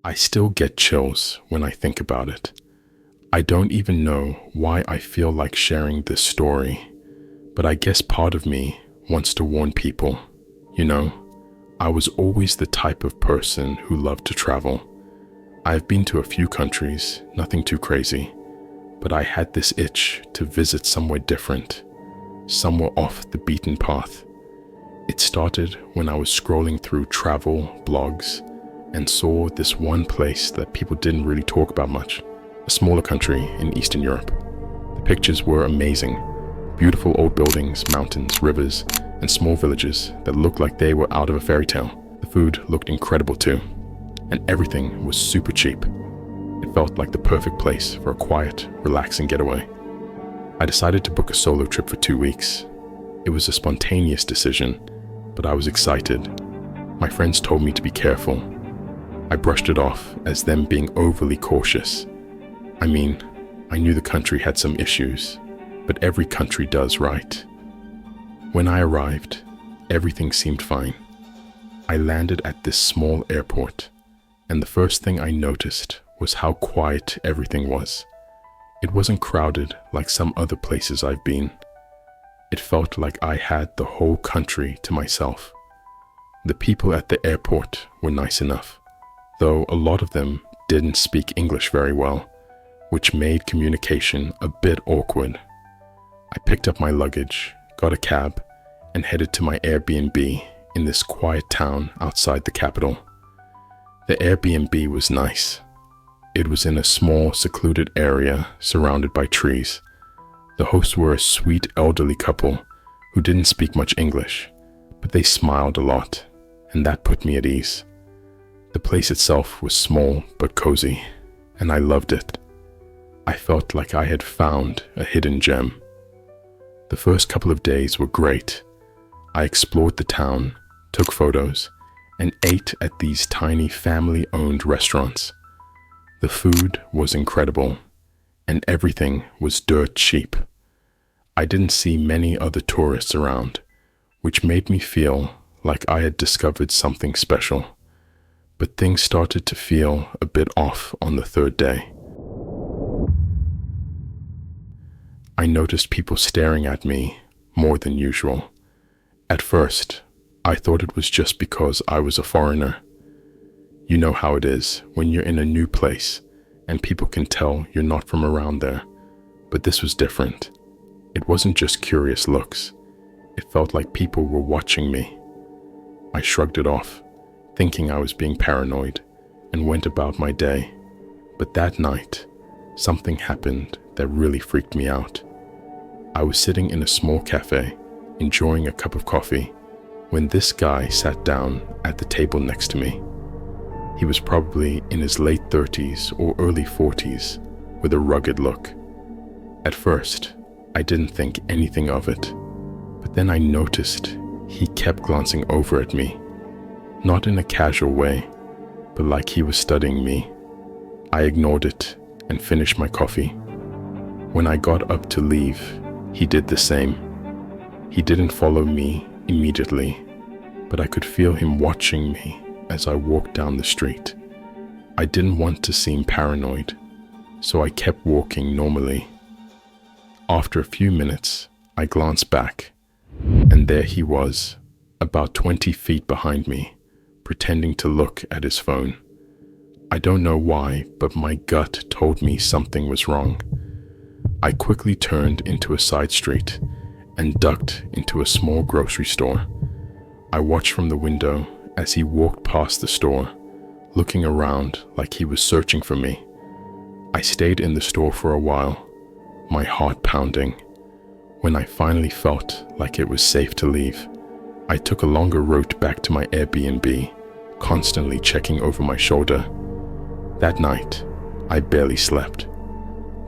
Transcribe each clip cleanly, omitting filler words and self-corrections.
I still get chills when I think about it. I don't even know why I feel like sharing this story, but I guess part of me wants to warn people. You know, I was always the type of person who loved to travel. I've been to a few countries, nothing too crazy, but I had this itch to visit somewhere different, somewhere off the beaten path. It started when I was scrolling through travel blogs and saw this one place that people didn't really talk about much, a smaller country in Eastern Europe. The pictures were amazing. Beautiful old buildings, mountains, rivers, and small villages that looked like they were out of a fairy tale. The food looked incredible too, and everything was super cheap. It felt like the perfect place for a quiet, relaxing getaway. I decided to book a solo trip for 2 weeks. It was a spontaneous decision, but I was excited. My friends told me to be careful. I brushed it off as them being overly cautious. I mean, I knew the country had some issues, but every country does, right? When I arrived, everything seemed fine. I landed at this small airport, and the first thing I noticed was how quiet everything was. It wasn't crowded like some other places I've been. It felt like I had the whole country to myself. The people at the airport were nice enough, though a lot of them didn't speak English very well, which made communication a bit awkward. I picked up my luggage, got a cab, and headed to my Airbnb in this quiet town outside the capital. The Airbnb was nice. It was in a small, secluded area surrounded by trees. The hosts were a sweet elderly couple who didn't speak much English, but they smiled a lot, and that put me at ease. The place itself was small but cozy, and I loved it. I felt like I had found a hidden gem. The first couple of days were great. I explored the town, took photos, and ate at these tiny family-owned restaurants. The food was incredible, and everything was dirt cheap. I didn't see many other tourists around, which made me feel like I had discovered something special. But things started to feel a bit off on the third day. I noticed people staring at me more than usual. At first, I thought it was just because I was a foreigner. You know how it is when you're in a new place and people can tell you're not from around there. But this was different. It wasn't just curious looks. It felt like people were watching me. I shrugged it off, thinking I was being paranoid, and went about my day. But that night, something happened that really freaked me out. I was sitting in a small cafe, enjoying a cup of coffee, when this guy sat down at the table next to me. He was probably in his late 30s or early 40s, with a rugged look. At first, I didn't think anything of it, but then I noticed he kept glancing over at me, not in a casual way, but like he was studying me. I ignored it and finished my coffee. When I got up to leave, he did the same. He didn't follow me immediately, but I could feel him watching me as I walked down the street. I didn't want to seem paranoid, so I kept walking normally. After a few minutes, I glanced back, and there he was, about 20 feet behind me, pretending to look at his phone. I don't know why, but my gut told me something was wrong. I quickly turned into a side street and ducked into a small grocery store. I watched from the window as he walked past the store, looking around like he was searching for me. I stayed in the store for a while, my heart pounding. When I finally felt like it was safe to leave, I took a longer route back to my Airbnb, constantly checking over my shoulder. That night, I barely slept.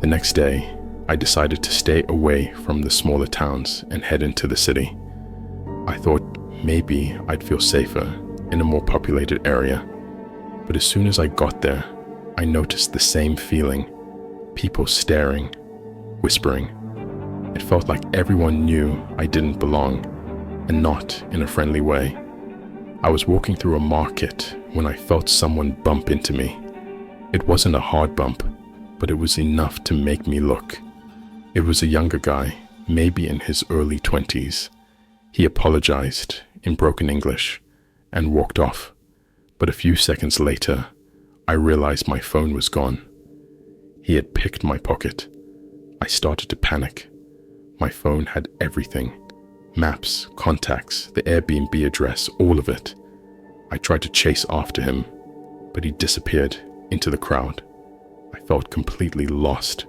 The next day, I decided to stay away from the smaller towns and head into the city. I thought maybe I'd feel safer in a more populated area, but as soon as I got there, I noticed the same feeling. People staring, whispering. It felt like everyone knew I didn't belong, and not in a friendly way. I was walking through a market when I felt someone bump into me. It wasn't a hard bump, but it was enough to make me look. It was a younger guy, maybe in his early 20s. He apologized in broken English and walked off. But a few seconds later, I realized my phone was gone. He had picked my pocket. I started to panic. My phone had everything. Maps, contacts, the Airbnb address, all of it. I tried to chase after him, but he disappeared into the crowd. I felt completely lost.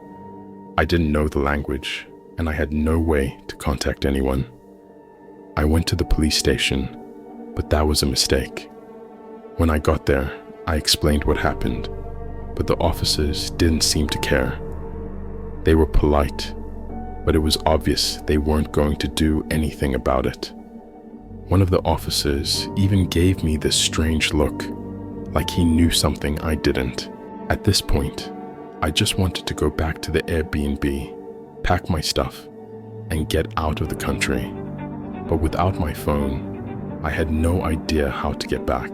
I didn't know the language, and I had no way to contact anyone. I went to the police station, but that was a mistake. When I got there, I explained what happened, but the officers didn't seem to care. They were polite, but it was obvious they weren't going to do anything about it. One of the officers even gave me this strange look, like he knew something I didn't. At this point, I just wanted to go back to the Airbnb, pack my stuff, and get out of the country. But without my phone, I had no idea how to get back.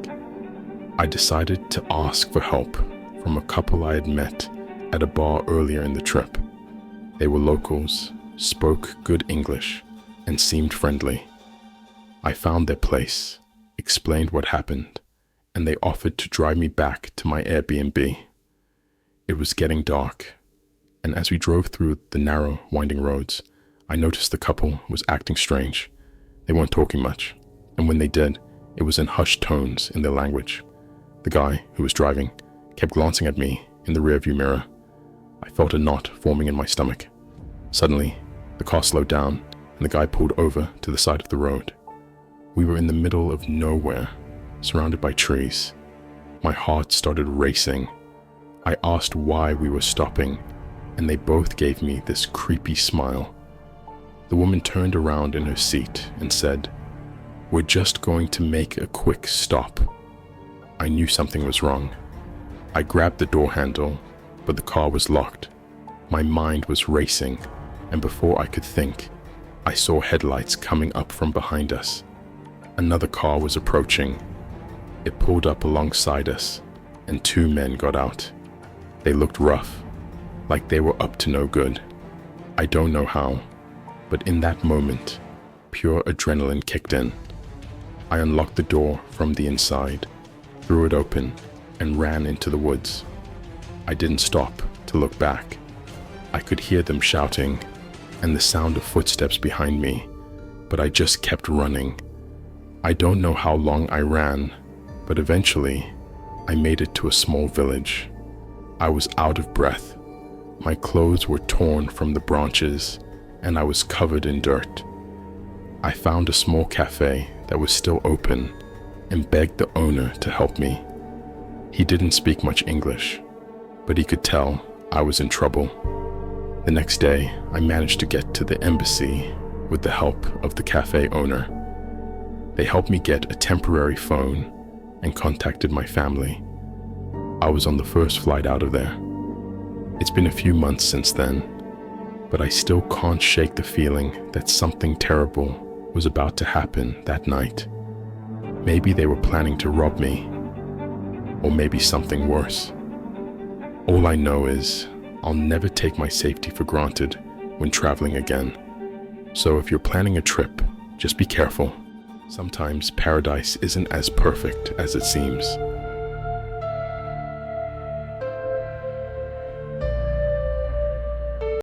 I decided to ask for help from a couple I had met at a bar earlier in the trip. They were locals, spoke good English, and seemed friendly. I found their place, explained what happened, and they offered to drive me back to my Airbnb. It was getting dark, and as we drove through the narrow, winding roads, I noticed the couple was acting strange. They weren't talking much, and when they did, it was in hushed tones in their language. The guy, who was driving, kept glancing at me in the rearview mirror. I felt a knot forming in my stomach. Suddenly, the car slowed down, and the guy pulled over to the side of the road. We were in the middle of nowhere, surrounded by trees. My heart started racing. I asked why we were stopping, and they both gave me this creepy smile. The woman turned around in her seat and said, "We're just going to make a quick stop." I knew something was wrong. I grabbed the door handle, but the car was locked. My mind was racing, and before I could think, I saw headlights coming up from behind us. Another car was approaching. It pulled up alongside us, and two men got out. They looked rough, like they were up to no good. I don't know how, but in that moment, pure adrenaline kicked in. I unlocked the door from the inside, threw it open, and ran into the woods. I didn't stop to look back. I could hear them shouting and the sound of footsteps behind me, but I just kept running. I don't know how long I ran, but eventually I made it to a small village. I was out of breath. My clothes were torn from the branches, and I was covered in dirt. I found a small cafe that was still open and begged the owner to help me. He didn't speak much English, but he could tell I was in trouble. The next day, I managed to get to the embassy with the help of the cafe owner. They helped me get a temporary phone and contacted my family. I was on the first flight out of there. It's been a few months since then, but I still can't shake the feeling that something terrible was about to happen that night. Maybe they were planning to rob me, or maybe something worse. All I know is I'll never take my safety for granted when traveling again. So if you're planning a trip, just be careful. Sometimes paradise isn't as perfect as it seems.